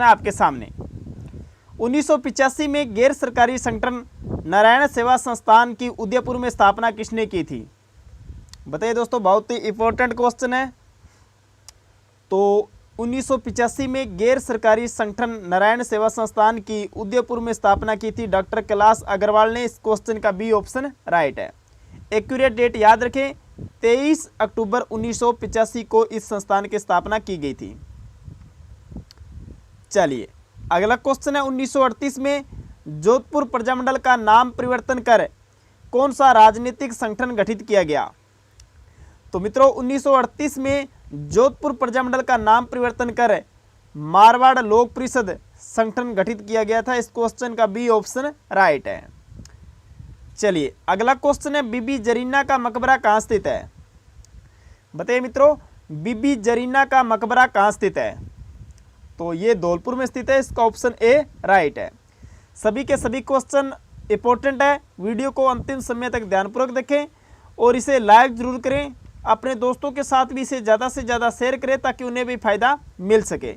आपके सामने 1985 में गैर सरकारी संगठन नारायण सेवा संस्थान की उदयपुर में स्थापना किसने की थी? बताइए दोस्तों, बहुत ही इंपॉर्टेंट क्वेश्चन है। तो 1985 में गैर सरकारी संगठन नारायण सेवा संस्थान की उदयपुर में स्थापना की थी डॉक्टर कैलाश अग्रवाल ने। इस क्वेश्चन का बी ऑप्शन राइट है। एक्यूरेट डेट याद रखें, 23 अक्टूबर 1985 को इस संस्थान की स्थापना की गई थी। चलिए अगला क्वेश्चन है, 1938 में जोधपुर प्रजामंडल का नाम परिवर्तन कर कौन सा राजनीतिक संगठन गठित किया गया? तो मित्रों 1938 में जोधपुर प्रजामंडल का नाम परिवर्तन कर मारवाड़ लोक परिषद संगठन गठित किया गया था। इस क्वेश्चन का बी ऑप्शन राइट है। चलिए अगला क्वेश्चन है, बीबी जरीना का मकबरा कहाँ स्थित है? बताइए मित्रों, बीबी जरीना का मकबरा कहाँ स्थित है? तो ये धौलपुर में स्थित है। इसका ऑप्शन ए राइट है। सभी के सभी क्वेश्चन इंपॉर्टेंट है। वीडियो को अंतिम समय तक ध्यानपूर्वक देखें और इसे लाइक जरूर करें। अपने दोस्तों के साथ भी इसे ज़्यादा से ज़्यादा शेयर करें ताकि उन्हें भी फायदा मिल सके।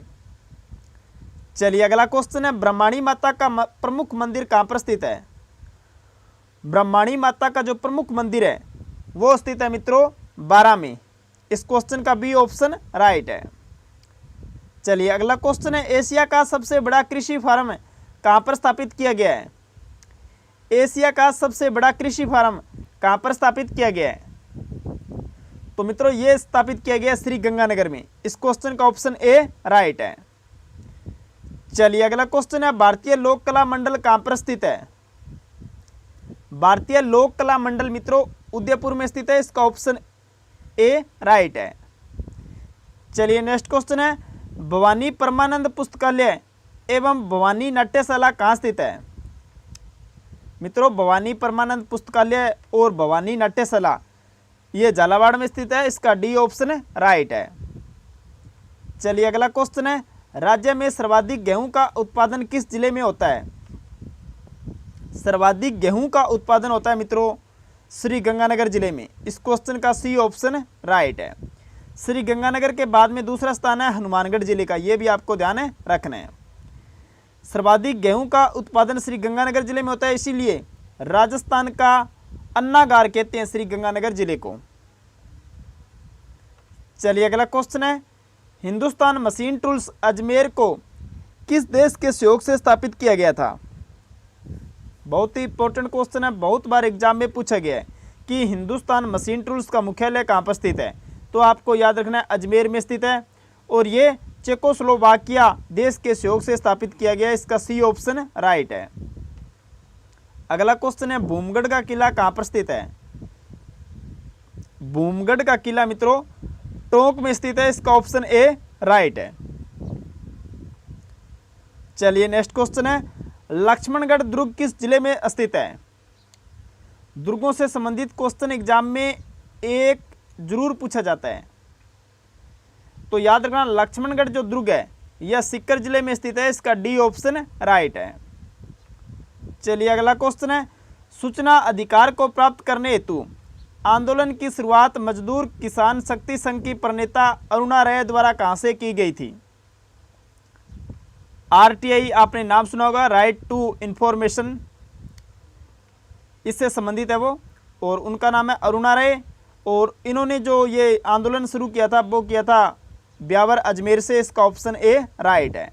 चलिए अगला क्वेश्चन है, ब्रह्माणी माता का प्रमुख मंदिर कहाँ पर स्थित है? ब्रह्माणी माता का जो प्रमुख मंदिर है वो स्थित है मित्रों बारा में। इस क्वेश्चन का बी ऑप्शन राइट है। चलिए अगला क्वेश्चन है, एशिया का सबसे बड़ा कृषि फार्म कहाँ पर स्थापित किया गया है? एशिया का सबसे बड़ा कृषि फार्म कहाँ पर स्थापित किया गया है? तो मित्रों ये स्थापित किया गया श्री गंगानगर में। इस क्वेश्चन का ऑप्शन ए राइट है। चलिए अगला क्वेश्चन है, भारतीय लोक कला मंडल कहाँ पर स्थित है? भारतीय लोक कला मंडल मित्रों उदयपुर में स्थित है। इसका ऑप्शन ए राइट है। चलिए नेक्स्ट क्वेश्चन है, भवानी परमानंद पुस्तकालय एवं भवानी नाट्यशाला कहाँ स्थित है? मित्रों भवानी परमानंद पुस्तकालय और भवानी नाट्यशाला ये झालावाड़ में स्थित है। इसका डी ऑप्शन राइट है। चलिए अगला क्वेश्चन है, राज्य में सर्वाधिक गेहूं का उत्पादन किस जिले में होता है? सर्वाधिक गेहूं का उत्पादन होता है मित्रों श्री गंगानगर जिले में। इस क्वेश्चन का सी ऑप्शन राइट है। श्री गंगानगर के बाद में दूसरा स्थान है हनुमानगढ़ जिले का। ये भी आपको ध्यान रखना है। सर्वाधिक गेहूं का उत्पादन श्री गंगानगर जिले में होता है, इसीलिए राजस्थान का अन्नागार कहते हैं श्री गंगानगर जिले को। चलिए अगला क्वेश्चन है, हिंदुस्तान मशीन टूल्स अजमेर को किस देश के सहयोग से स्थापित किया गया था? बहुत ही इंपॉर्टेंट क्वेश्चन है, बहुत बार एग्जाम में पूछा गया है कि हिंदुस्तान मशीन टूल्स का मुख्यालय कहाँ पर स्थित है। तो आपको याद रखना है अजमेर में स्थित है और ये चेकोस्लोवाकिया देश के सहयोग से स्थापित किया गया है। इसका सी ऑप्शन राइट है। अगला क्वेश्चन है, भूमगढ़ का किला कहाँ पर स्थित है? भूमगढ़ का किला मित्रों टोंक में स्थित है। इसका ऑप्शन ए राइट है। चलिए नेक्स्ट क्वेश्चन है, लक्ष्मणगढ़ दुर्ग किस जिले में स्थित है? दुर्गों से संबंधित क्वेश्चन एग्जाम में एक जरूर पूछा जाता है, तो याद रखना लक्ष्मणगढ़ जो दुर्ग है यह सीकर जिले में स्थित है। इसका डी ऑप्शन राइट है। चलिए अगला क्वेश्चन है, सूचना अधिकार को प्राप्त करने हेतु आंदोलन की शुरुआत मजदूर किसान शक्ति संघ की प्रणेता अरुणा राय द्वारा कहां से की गई थी? आरटीआई आपने नाम सुना होगा, राइट टू इंफॉर्मेशन, इससे संबंधित है वो, और उनका नाम है अरुणा राय। और इन्होंने जो ये आंदोलन शुरू किया था वो किया था ब्यावर अजमेर से। इसका ऑप्शन ए राइट है।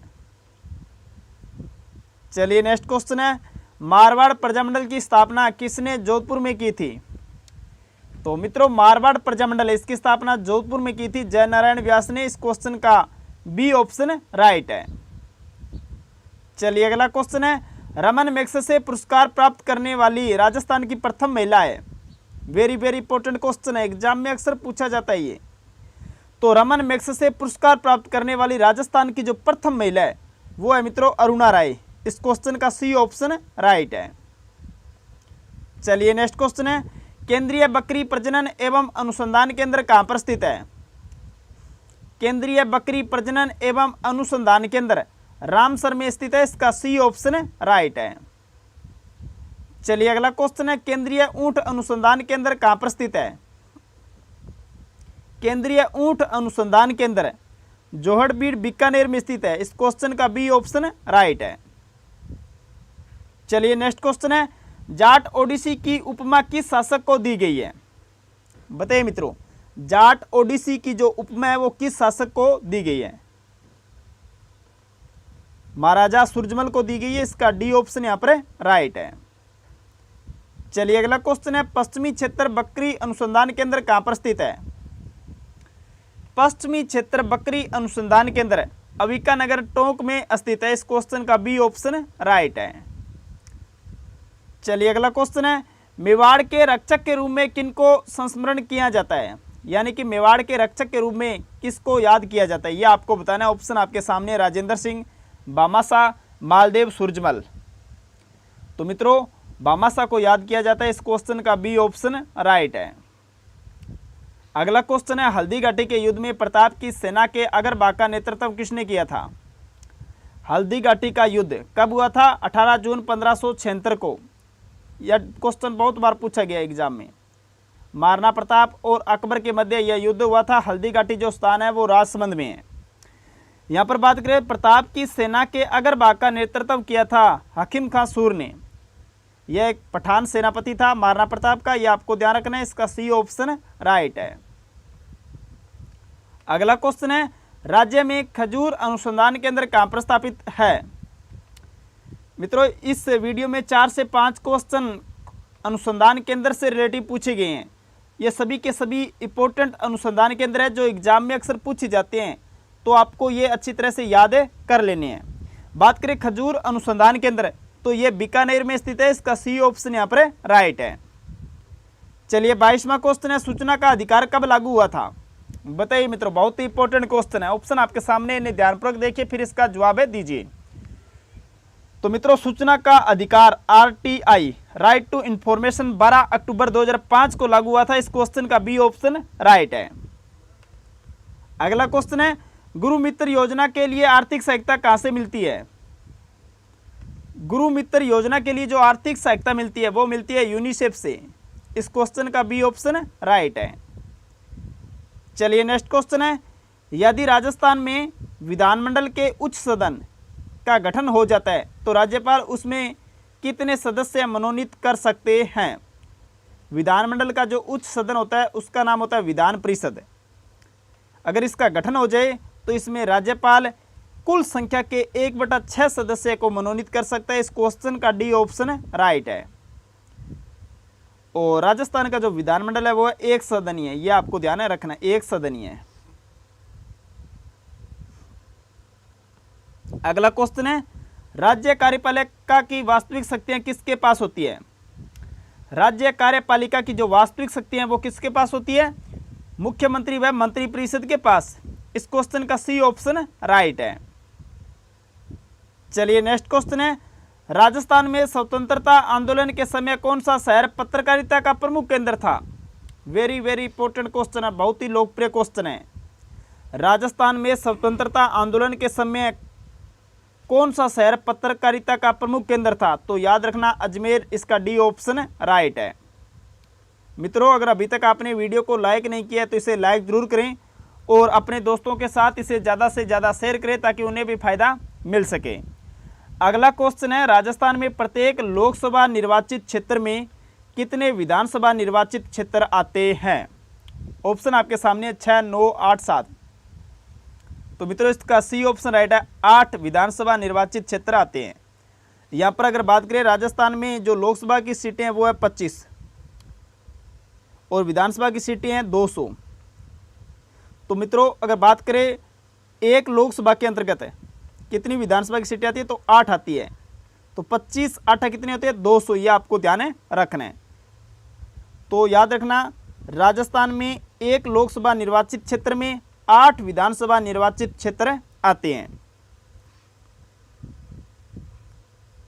चलिए नेक्स्ट क्वेश्चन है, मारवाड़ प्रजामंडल की स्थापना किसने जोधपुर में की थी? तो मित्रों मारवाड़ प्रजामंडल इसकी स्थापना जोधपुर में की थी जयनारायण व्यास ने। इस क्वेश्चन का बी ऑप्शन राइट है। चलिए अगला क्वेश्चन है, रमन मैग्सेसे पुरस्कार प्राप्त करने वाली राजस्थान की प्रथम महिला है। वेरी वेरी इंपॉर्टेंट क्वेश्चन है, एग्जाम में अक्सर पूछा जाता है ये। तो रमन मैग्सेसे पुरस्कार प्राप्त करने वाली राजस्थान की जो प्रथम महिला है वो है मित्रों अरुणा राय। इस क्वेश्चन का सी ऑप्शन राइट है। चलिए नेक्स्ट क्वेश्चन है, केंद्रीय बकरी प्रजनन एवं अनुसंधान केंद्र कहां पर स्थित है? केंद्रीय बकरी प्रजनन एवं अनुसंधान केंद्र रामसर में स्थित है। इसका सी ऑप्शन राइट है। चलिए अगला क्वेश्चन है, केंद्रीय ऊंट अनुसंधान केंद्र कहां पर स्थित है? केंद्रीय ऊंट अनुसंधान केंद्र जोहड़बीड़ बीकानेर में स्थित है। इस क्वेश्चन का बी ऑप्शन राइट है। चलिए नेक्स्ट क्वेश्चन है, जाट ओडिसी की उपमा किस शासक को दी गई है? बताइए मित्रों, जाट ओडिसी की जो उपमा है वो किस शासक को दी गई है? महाराजा सूरजमल को दी गई है। इसका डी ऑप्शन यहां पर राइट है। चलिए अगला क्वेश्चन है, पश्चिमी क्षेत्र बकरी अनुसंधान केंद्र कहां पर स्थित है? पश्चिमी क्षेत्र बकरी अनुसंधान केंद्र अविकानगर टोंक में स्थित है। इस क्वेश्चन का बी ऑप्शन राइट है। चलिए अगला क्वेश्चन है, मेवाड़ के रक्षक के रूप में किनको संस्मरण किया जाता है? यानी कि मेवाड़ के रक्षक के रूप में किसको याद किया जाता है, ये आपको बताना है। ऑप्शन आपके सामने, राजेंद्र सिंह, भामाशाह, मालदेव, सूरजमल। तो मित्रों भामाशाह को याद किया जाता है। इस क्वेश्चन का बी ऑप्शन राइट है। अगला क्वेश्चन है, हल्दी घाटी के युद्ध में प्रताप की सेना के अगरबा का नेतृत्व किसने किया था? हल्दी घाटी का युद्ध कब हुआ था? 18 जून 1576 को। यह क्वेश्चन बहुत बार पूछा गया एग्जाम में। महाराणा प्रताप और अकबर के मध्य यह युद्ध हुआ था। हल्दी घाटी जो स्थान है वो राजसमंद में है। यहाँ पर बात करें, प्रताप की सेना के अगरबा का नेतृत्व किया था हकीम खां सूर ने। यह एक पठान सेनापति था महाराणा प्रताप का, यह आपको ध्यान रखना है। इसका सी ऑप्शन राइट है। अगला क्वेश्चन है, राज्य में खजूर अनुसंधान केंद्र कहां पर स्थापित है? मित्रों इस वीडियो में 4 से 5 क्वेश्चन अनुसंधान केंद्र से रिलेटिव पूछे गए हैं। ये सभी के सभी इंपॉर्टेंट अनुसंधान केंद्र है जो एग्जाम में अक्सर पूछे जाते हैं, तो आपको ये अच्छी तरह से याद कर लेने हैं। बात करें खजूर अनुसंधान केंद्र, तो ये बीकानेर में स्थित है। इसका सी ऑप्शन यहाँ पर राइट है। चलिए 22वां क्वेश्चन है, सूचना का अधिकार कब लागू हुआ था? बताइए मित्रों, बहुत ही इंपॉर्टेंट क्वेश्चन है। ऑप्शन आपके सामने, इन्हें ध्यानपूर्वक देखिए, फिर इसका जवाब दीजिए। तो मित्रों सूचना का अधिकार आरटीआई, राइट टू इंफॉर्मेशन, 12 अक्टूबर 2005 को लागू हुआ था। इस क्वेश्चन का बी ऑप्शन राइट है। अगला क्वेश्चन है, गुरु मित्र योजना के लिए आर्थिक सहायता कहां से मिलती है? गुरु मित्र योजना के लिए जो आर्थिक सहायता मिलती है वो मिलती है यूनिसेफ से। इस क्वेश्चन का बी ऑप्शन राइट है। चलिए नेक्स्ट क्वेश्चन है, यदि राजस्थान में विधानमंडल के उच्च सदन का गठन हो जाता है तो राज्यपाल उसमें कितने सदस्य मनोनीत कर सकते हैं? विधानमंडल का जो उच्च सदन होता है उसका नाम होता है विधान परिषद। अगर इसका गठन हो जाए तो इसमें राज्यपाल कुल संख्या के 1/6 सदस्य को मनोनीत कर सकता है। इस क्वेश्चन का डी ऑप्शन राइट है। और राजस्थान का जो विधानमंडल है वो एक सदनीय है, यह आपको ध्यान में रखना, एक सदनीय है। अगला क्वेश्चन है, राज्य कार्यपालिका की वास्तविक शक्तियां किसके पास होती है? राज्य कार्यपालिका की जो वास्तविक शक्तियां वो किसके पास होती है? मुख्यमंत्री व मंत्रिपरिषद के पास। इस क्वेश्चन का सी ऑप्शन राइट है। चलिए नेक्स्ट क्वेश्चन है, राजस्थान में स्वतंत्रता आंदोलन के समय कौन सा शहर पत्रकारिता का प्रमुख केंद्र था? वेरी वेरी इंपॉर्टेंट क्वेश्चन है, बहुत ही लोकप्रिय क्वेश्चन है। राजस्थान में स्वतंत्रता आंदोलन के समय कौन सा शहर पत्रकारिता का प्रमुख केंद्र था? तो याद रखना अजमेर। इसका डी ऑप्शन राइट है। मित्रों अगर अभी तक आपने वीडियो को लाइक नहीं किया तो इसे लाइक जरूर करें और अपने दोस्तों के साथ इसे ज़्यादा से ज़्यादा शेयर करें ताकि उन्हें भी फायदा मिल सके। अगला क्वेश्चन है, राजस्थान में प्रत्येक लोकसभा निर्वाचित क्षेत्र में कितने विधानसभा निर्वाचित क्षेत्र आते हैं? ऑप्शन आपके सामने 6, 9, 8, 7। तो मित्रों इसका सी ऑप्शन राइट है, 8 विधानसभा निर्वाचित क्षेत्र आते हैं। यहाँ पर अगर बात करें राजस्थान में जो लोकसभा की सीटें हैं वो है 25 और विधानसभा की सीटें हैं 200। तो मित्रों अगर बात करें एक लोकसभा के अंतर्गत है कितनी विधानसभा की सीटें आती है? तो 8 आती है। तो 25 8 कितनी होती है? 200। ये आपको ध्यान रखना है। तो याद रखना राजस्थान में एक लोकसभा निर्वाचित क्षेत्र में 8 विधानसभा निर्वाचित क्षेत्र आते हैं।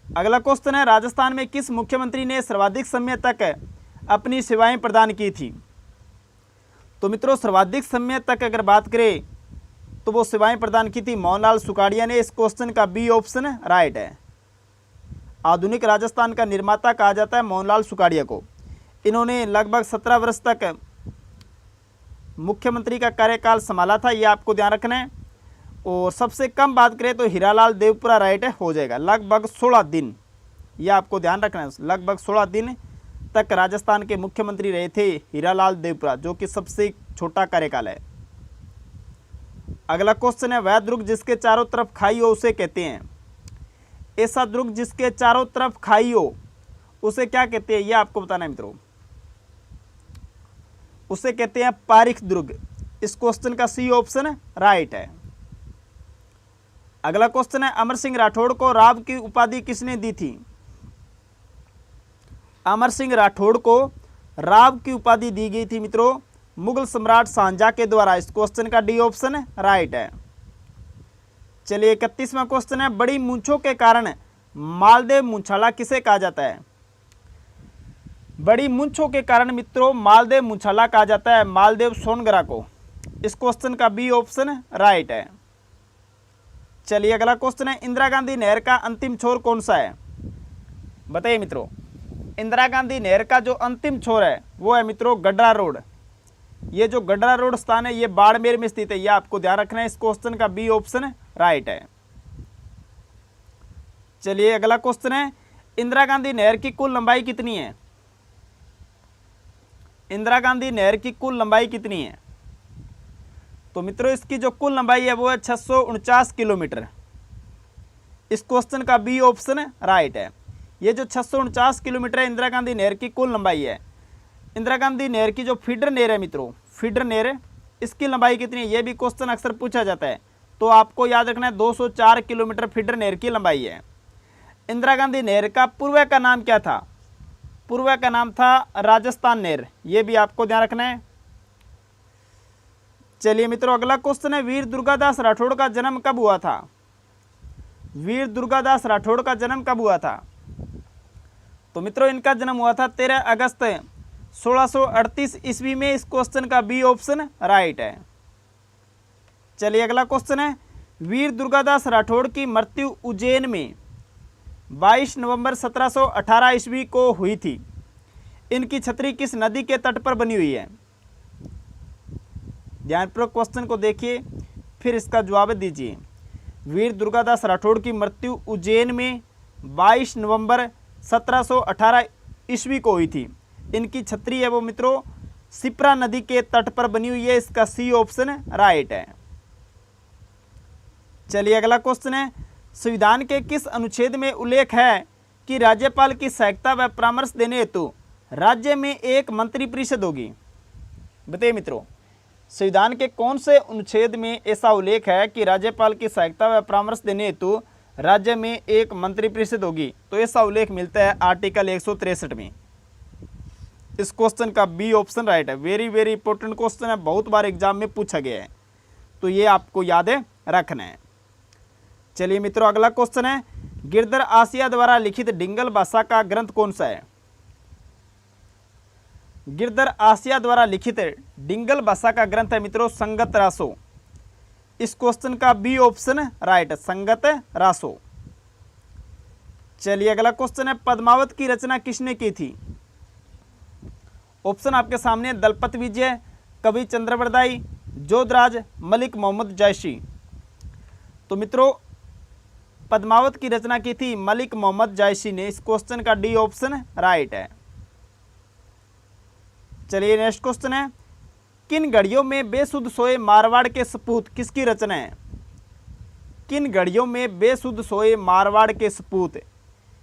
अगला क्वेश्चन है, राजस्थान में किस मुख्यमंत्री ने सर्वाधिक समय तक अपनी सेवाएं प्रदान की थी? तो मित्रों सर्वाधिक समय तक अगर बात करें तो वो सेवाएं प्रदान की थी मोहनलाल सुखाड़िया ने। इस क्वेश्चन का बी ऑप्शन राइट है। आधुनिक राजस्थान का निर्माता कहा जाता है मोहनलाल सुखाड़िया को। इन्होंने लगभग 17 वर्ष तक मुख्यमंत्री का कार्यकाल संभाला था, यह आपको ध्यान रखना है। और सबसे कम बात करें तो हीरालाल देवपुरा राइट है, हो जाएगा। लगभग 16 दिन, ये आपको ध्यान रखना है, लगभग 16 दिन तक राजस्थान के मुख्यमंत्री रहे थे हीरालाल देवपुरा, जो कि सबसे छोटा कार्यकाल है। अगला क्वेश्चन है, वह दुर्ग जिसके चारों तरफ खाई हो उसे कहते हैं। ऐसा दुर्ग जिसके चारों तरफ खाई हो उसे क्या कहते हैं, यह आपको बताना है मित्रों। उसे कहते हैं पारीख दुर्ग। इस क्वेश्चन का सी ऑप्शन राइट है। अगला क्वेश्चन है, अमर सिंह राठौड़ को राव की उपाधि किसने दी थी। अमर सिंह राठौड़ को राव की उपाधि दी गई थी मित्रों मुगल सम्राट शाहजहां के द्वारा। इस क्वेश्चन का डी ऑप्शन राइट है। चलिए 31वां क्वेश्चन है, बड़ी मूंछों के कारण मालदेव मूंछाला किसे कहा जाता है। बड़ी मूंछों के कारण मित्रों मालदेव मूंछाला कहा जाता है मालदेव सोनगरा को। इस क्वेश्चन का बी ऑप्शन राइट है। चलिए अगला क्वेश्चन है, इंदिरा गांधी नहर का अंतिम छोर कौन सा है। बताइए मित्रों, इंदिरा गांधी नहर का जो अंतिम छोर है वो है मित्रों गडरा रोड। ये जो गडरा रोड स्थान है ये बाड़मेर में स्थित है, ये आपको ध्यान रखना है। इस क्वेश्चन का बी ऑप्शन राइट है। चलिए अगला क्वेश्चन है, इंदिरा गांधी नहर की कुल लंबाई कितनी है। इंदिरा गांधी नहर की कुल लंबाई कितनी है। तो मित्रों इसकी जो कुल लंबाई है वो है 649 किलोमीटर। इस क्वेश्चन का बी ऑप्शन राइट है। ये जो 649 किलोमीटर है इंदिरा गांधी नहर की कुल लंबाई है। इंदिरा गांधी नहर की जो फीडर नहर है मित्रों, फीडर नहर, इसकी लंबाई कितनी है, ये भी क्वेश्चन अक्सर पूछा जाता है। तो आपको याद रखना है 204 किलोमीटर फीडर नहर की लंबाई है। इंदिरा गांधी नहर का पूर्व का नाम क्या था। पूर्व का नाम था राजस्थान नहर, ये भी आपको ध्यान रखना है। चलिए मित्रों अगला क्वेश्चन है, वीर दुर्गादास राठौड़ का जन्म कब हुआ था। वीर दुर्गादास राठौड़ का जन्म कब हुआ था। तो मित्रों इनका जन्म हुआ था 13 अगस्त 1638 ईस्वी में। इस क्वेश्चन का बी ऑप्शन राइट है। चलिए अगला क्वेश्चन है, वीर दुर्गादास राठौड़ की मृत्यु उज्जैन में 22 नवंबर 1718 ईस्वी को हुई थी। इनकी छतरी किस नदी के तट पर बनी हुई है। ध्यानपूर्वक क्वेश्चन को देखिए फिर इसका जवाब दीजिए। वीर दुर्गादास राठौड़ की मृत्यु उज्जैन में 22 नवंबर 1718 ईस्वी को हुई थी। इनकी छतरी है वो मित्रों सिप्रा नदी के तट पर बनी हुई है। इसका सी ऑप्शन राइट है। चलिए अगला क्वेश्चन है, संविधान के किस अनुच्छेद में उल्लेख है कि राज्यपाल की सहायता व परामर्श देने हेतु राज्य में एक मंत्री परिषद होगी। बताइए मित्रों, संविधान के कौन से अनुच्छेद में ऐसा उल्लेख है कि राज्यपाल की सहायता व परामर्श देने हेतु राज्य में एक मंत्री परिषद होगी। तो ऐसा उल्लेख मिलता है आर्टिकल 163 में। इस क्वेश्चन का बी ऑप्शन राइट है। वेरी वेरी इंपॉर्टेंट क्वेश्चन है, बहुत बार एग्जाम में पूछा गया है, तो ये आपको याद रखना है। चलिए मित्रों अगला क्वेश्चन है, गिरधर आसिया द्वारा लिखित डिंगल भाषा का ग्रंथ कौन सा है। गिरधर आसिया द्वारा लिखित डिंगल भाषा का ग्रंथ है मित्रों संगत रासो। इस क्वेश्चन का बी ऑप्शन राइट है, संगत रासो। चलिए अगला क्वेश्चन है, पद्मावत की रचना किसने की थी। ऑप्शन आपके सामने, दलपत विजय, कवि चंद्रवरदाई, जोधराज, मलिक मोहम्मद जायसी। तो मित्रों पद्मावत की रचना की थी मलिक मोहम्मद जायसी ने। इस क्वेश्चन का डी ऑप्शन राइट है। चलिए नेक्स्ट क्वेश्चन है, किन घड़ियों में बेसुध सोए मारवाड़ के सपूत किसकी रचना है। किन घड़ियों में बेसुध सोए मारवाड़ के सपूत,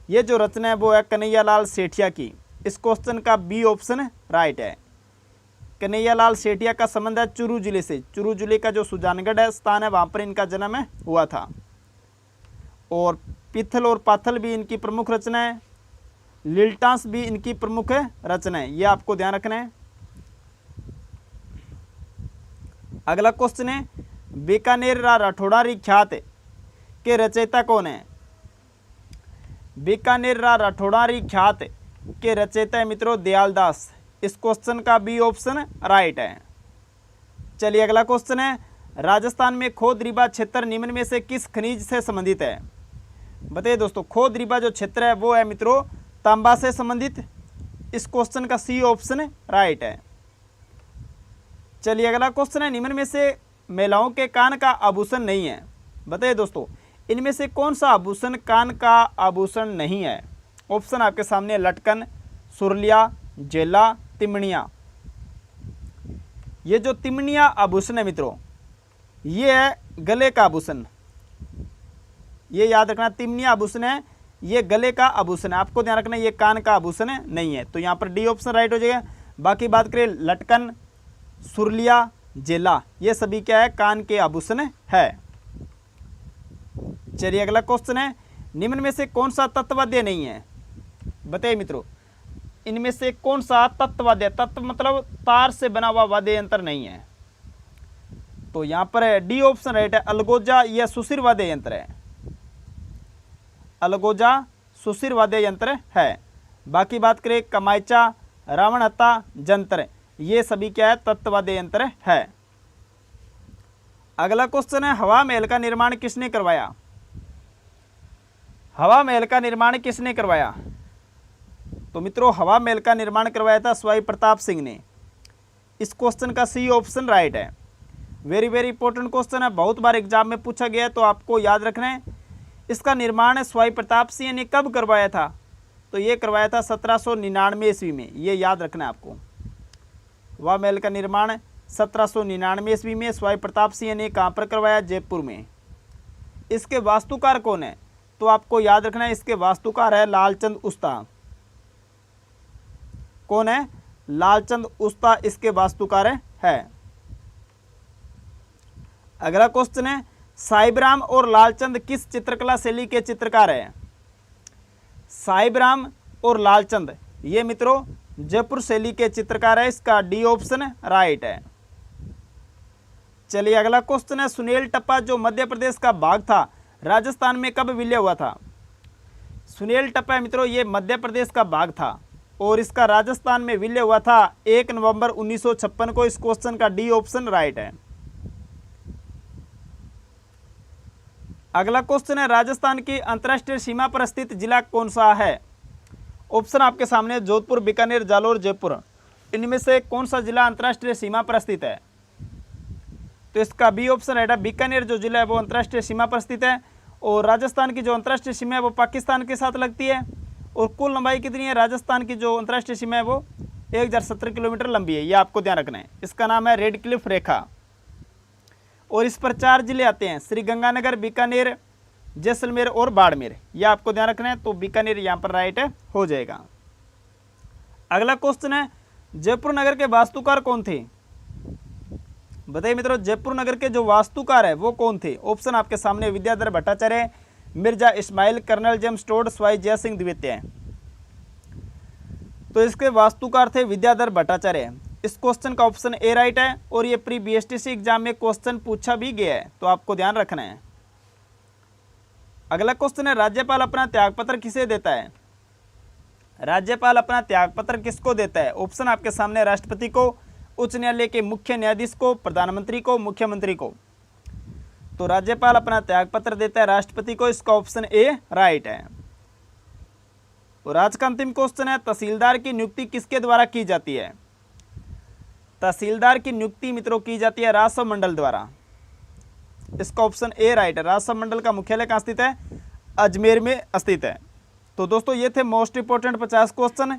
ये जो रचना है वो है कन्हैयालाल सेठिया की। इस क्वेश्चन का बी ऑप्शन राइट है। कन्हैयालाल सेठिया का संबंध है चूरू जिले से। चूरू जिले का जो सुजानगढ़ है स्थान है वहाँ पर इनका जन्म हुआ था। और पिथल और पाथल भी इनकी प्रमुख रचना है। लिल्टांस भी इनकी प्रमुख रचना है, ये आपको ध्यान रखना है। अगला क्वेश्चन है, बीकानेर राठौड़ारी ख्यात के रचयिता कौन है। बीकानेर राठौड़ारी ख्यात के रचयिता मित्रों दयालदास। इस क्वेश्चन का बी ऑप्शन राइट है। चलिए अगला क्वेश्चन है, राजस्थान में खोद रीबा क्षेत्र निम्न में से किस खनिज से संबंधित है। बताइए दोस्तों, खोद रीबा जो क्षेत्र है वो है मित्रों तांबा से संबंधित। इस क्वेश्चन का सी ऑप्शन राइट है। चलिए अगला क्वेश्चन है, निम्न में से महिलाओं के कान का आभूषण नहीं है। बताइए दोस्तों, इनमें से कौन सा आभूषण कान का आभूषण नहीं है? ऑप्शन आपके सामने लटकन, सुरलिया, जेला, तिमणिया। ये जो तिमणिया आभूषण है मित्रों, ये है गले का आभूषण। ये याद रखना, तिमणिया आभूषण है, ये गले का आभूषण है। आपको ध्यान रखना ये कान का आभूषण नहीं है। तो यहाँ पर डी ऑप्शन राइट हो जाएगा। बाकी बात करें लटकन, सुरलिया, जेला, ये सभी क्या है? कान के आभूषण है। चलिए अगला क्वेश्चन है, निम्न में से कौन सा तत्ववाद्य नहीं है? बताइए मित्रों, इनमें से कौन सा तत्ववाद्य, तत्व मतलब तार से बना हुआ वाद्य यंत्र नहीं है? तो यहां पर डी ऑप्शन राइट है, अलगोजा या सुशिर वाद्य यंत्र है। अलगोजा सुशिर वाद्य यंत्र है। बाकी बात करें कमाइचा, रावणहत्ता, जंत्र, ये सभी क्या है? तत्ववाद्य यंत्र है। अगला क्वेश्चन है, हवा महल का निर्माण किसने करवाया? हवा महल का निर्माण किसने करवाया? तो मित्रों, हवा महल का निर्माण करवाया था सवाई प्रताप सिंह ने। इस क्वेश्चन का सी ऑप्शन राइट है। वेरी वेरी इंपॉर्टेंट क्वेश्चन है, बहुत बार एग्जाम में पूछा गया है, तो आपको याद रखना है। इसका निर्माण सवाई प्रताप सिंह ने कब करवाया था? तो ये करवाया था 1799 ईस्वी में। ये याद रखना है आपको। हवा महल का निर्माण 1799 ईस्वी में सवाई प्रताप सिंह ने कहाँ पर करवाया? जयपुर में। इसके वास्तुकार कौन है? तो आपको याद रखना है, इसके वास्तुकार है लालचंद उस्ता। कौन है? लालचंद उस्ता इसके वास्तुकार है। अगला क्वेश्चन है, साहिबराम और लालचंद किस चित्रकला शैली के चित्रकार हैं? साहिबराम और लालचंद ये मित्रों जयपुर शैली के चित्रकार है। इसका डी ऑप्शन राइट है। चलिए अगला क्वेश्चन है, सुनील टप्पा जो मध्य प्रदेश का भाग था, राजस्थान में कब विलय हुआ था? सुनील टप्पा मित्रों ये मध्य प्रदेश का भाग था और इसका राजस्थान में विलय हुआ था 1 नवंबर 1956 को। इस क्वेश्चन का डी ऑप्शन राइट है। अगला क्वेश्चन है, राजस्थान की अंतर्राष्ट्रीय सीमा पर स्थित जिला कौन सा है? ऑप्शन आपके सामने जोधपुर, बीकानेर, जालोर, जयपुर। इनमें से कौन सा जिला अंतर्राष्ट्रीय सीमा पर स्थित है? तो इसका बी ऑप्शन राइट है। बीकानेर जो जिला है वो अंतर्राष्ट्रीय सीमा पर स्थित है और राजस्थान की जो अंतर्राष्ट्रीय सीमा है वो पाकिस्तान के साथ लगती है। और कुल लंबाई कितनी है? राजस्थान की जो अंतर्राष्ट्रीय सीमा है वो 1070 किलोमीटर लंबी है। ये आपको ध्यान रखना है। इसका नाम है रेड क्लिफ रेखा और इस पर 4 जिले आते हैं, श्रीगंगानगर, बीकानेर, जैसलमेर और बाड़मेर। ये आपको ध्यान रखना है। तो बीकानेर यहाँ पर राइट हो जाएगा। अगला क्वेश्चन है, जयपुर नगर के वास्तुकार कौन थे? बताइए मित्रों, जयपुर नगर के जो वास्तुकार है वो कौन थे? ऑप्शन आपके सामने Vidyadhar Bhattacharya, Mirza Ismail, colonel James Tod, Sawai Jai Singh द्वितीय। तो इसके वास्तुकार थे विद्याधर भट्टाचार्य। इस क्वेश्चन का ऑप्शन ए राइट है और ये प्री बीएसटीसी एग्जाम में क्वेश्चन पूछा भी गया है, तो आपको ध्यान रखना है। अगला क्वेश्चन है, राज्यपाल अपना त्यागपत्र किसे देता है? राज्यपाल अपना त्यागपत्र किसको देता है? ऑप्शन आपके सामने राष्ट्रपति को, उच्च न्यायालय के मुख्य न्यायाधीश को, प्रधानमंत्री को, मुख्यमंत्री को। तो राज्यपाल अपना त्यागपत्र देता है राष्ट्रपति को। इसका ऑप्शन ए राइट है। और आज का अंतिम क्वेश्चन है, तहसीलदार की नियुक्ति किसके द्वारा की जाती है? तहसीलदार की नियुक्ति मित्रों की जाती है राजस्व मंडल द्वारा। इसका ऑप्शन ए राइट है। राजस्व मंडल का मुख्यालय कहाँ स्थित है? अजमेर में स्थित है। तो दोस्तों ये थे मोस्ट इंपोर्टेंट 50 क्वेश्चन।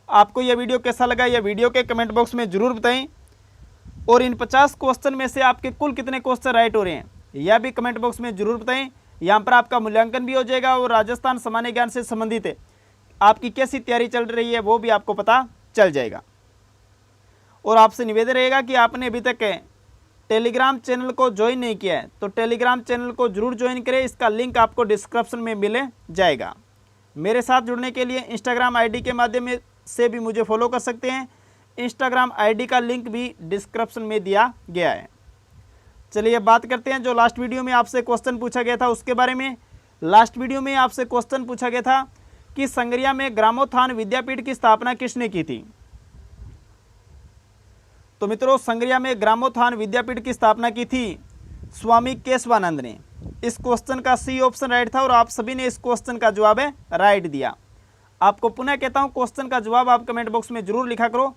आपको यह वीडियो कैसा लगा यह वीडियो के कमेंट बॉक्स में जरूर बताएं और इन 50 क्वेश्चन में से आपके कुल कितने क्वेश्चन राइट हो रहे हैं यह भी कमेंट बॉक्स में जरूर बताएं। यहाँ पर आपका मूल्यांकन भी हो जाएगा और राजस्थान सामान्य ज्ञान से संबंधित आपकी कैसी तैयारी चल रही है वो भी आपको पता चल जाएगा। और आपसे निवेदन रहेगा कि आपने अभी तक टेलीग्राम चैनल को ज्वाइन नहीं किया है तो टेलीग्राम चैनल को जरूर ज्वाइन करें। इसका लिंक आपको डिस्क्रिप्शन में मिल जाएगा। मेरे साथ जुड़ने के लिए इंस्टाग्राम आईडी के माध्यम से भी मुझे फॉलो कर सकते हैं। इंस्टाग्राम आईडी का लिंक भी डिस्क्रिप्शन में दिया गया है। चलिए बात करते हैं जो लास्ट वीडियो में आपसे क्वेश्चन पूछा गया था उसके बारे में। लास्ट वीडियो में आपसे क्वेश्चन पूछा गया था कि संगरिया में ग्रामोत्थान विद्यापीठ की स्थापना किसने की थी? तो मित्रों संगरिया में ग्रामोत्थान विद्यापीठ की स्थापना की थी स्वामी केशवानंद ने। इस क्वेश्चन का सी ऑप्शन राइट था और आप सभी ने इस क्वेश्चन का जवाब राइट दिया। आपको पुनः कहता हूं क्वेश्चन का जवाब आप कमेंट बॉक्स में जरूर लिखा करो।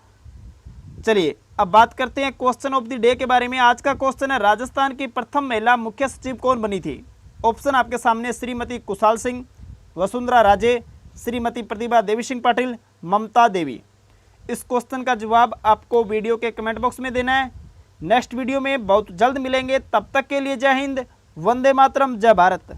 चलिए अब बात करते हैं क्वेश्चन ऑफ द डे के बारे में। आज का क्वेश्चन है राजस्थान की प्रथम महिला मुख्य सचिव कौन बनी थी? ऑप्शन आपके सामने श्रीमती कुशाल सिंह, वसुंधरा राजे, श्रीमती प्रतिभा देवी सिंह पाटिल, ममता देवी। इस क्वेश्चन का जवाब आपको वीडियो के कमेंट बॉक्स में देना है। नेक्स्ट वीडियो में बहुत जल्द मिलेंगे, तब तक के लिए जय हिंद, वंदे मातरम, जय भारत।